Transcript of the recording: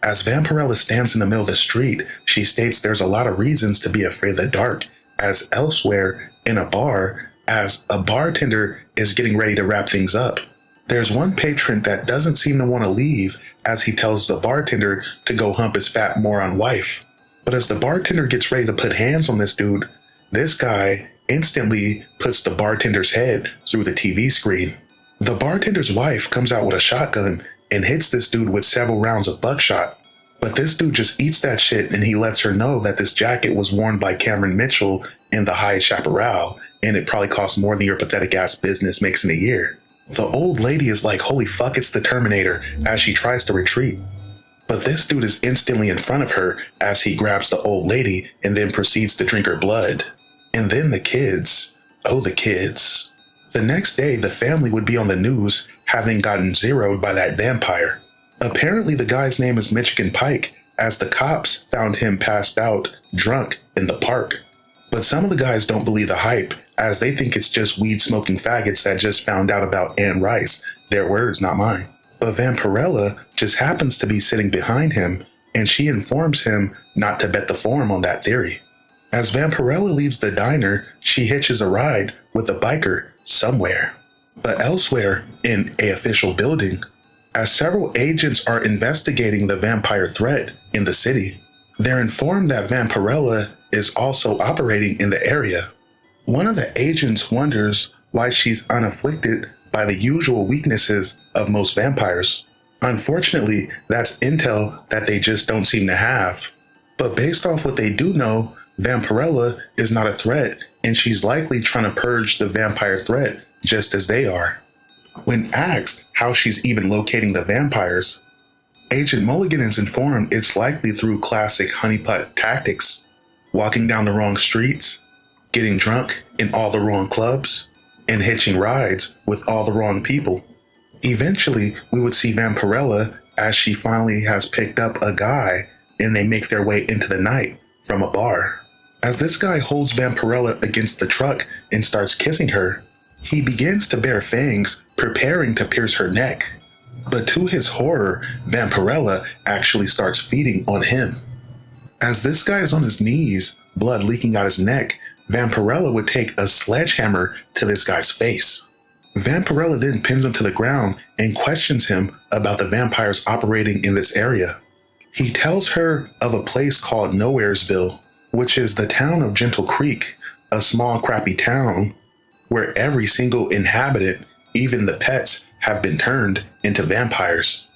As Vampirella stands in the middle of the street, she states there's a lot of reasons to be afraid of the dark, as elsewhere in a bar, as a bartender is getting ready to wrap things up. There's one patron that doesn't seem to want to leave as he tells the bartender to go hump his fat moron wife. But as the bartender gets ready to put hands on this dude, this guy instantly puts the bartender's head through the TV screen. The bartender's wife comes out with a shotgun and hits this dude with several rounds of buckshot. But this dude just eats that shit, and he lets her know that this jacket was worn by Cameron Mitchell in the High Chaparral, and it probably costs more than your pathetic ass business makes in a year. The old lady is like, holy fuck, it's the Terminator, as she tries to retreat. But this dude is instantly in front of her as he grabs the old lady and then proceeds to drink her blood. And then the kids. Oh, the kids. The next day, the family would be on the news, having gotten zeroed by that vampire. Apparently, the guy's name is Michigan Pike, as the cops found him passed out, drunk, in the park. But some of the guys don't believe the hype, as they think it's just weed-smoking faggots that just found out about Anne Rice. Their words, not mine. But Vampirella just happens to be sitting behind him, and she informs him not to bet the farm on that theory. As Vampirella leaves the diner, she hitches a ride with a biker somewhere. But elsewhere, in an official building, as several agents are investigating the vampire threat in the city, they're informed that Vampirella is also operating in the area. One of the agents wonders why she's unafflicted by the usual weaknesses of most vampires. Unfortunately, that's intel that they just don't seem to have. But based off what they do know, Vampirella is not a threat, and she's likely trying to purge the vampire threat just as they are. When asked how she's even locating the vampires, Agent Mulligan is informed it's likely through classic honeypot tactics, walking down the wrong streets, getting drunk in all the wrong clubs, and hitching rides with all the wrong people. Eventually, we would see Vampirella as she finally has picked up a guy and they make their way into the night from a bar. As this guy holds Vampirella against the truck and starts kissing her, he begins to bare fangs, preparing to pierce her neck. But to his horror, Vampirella actually starts feeding on him. As this guy is on his knees, blood leaking out his neck, Vampirella would take a sledgehammer to this guy's face. Vampirella then pins him to the ground and questions him about the vampires operating in this area. He tells her of a place called Nowheresville, which is the town of Gentle Creek, a small crappy town where every single inhabitant, even the pets, have been turned into vampires.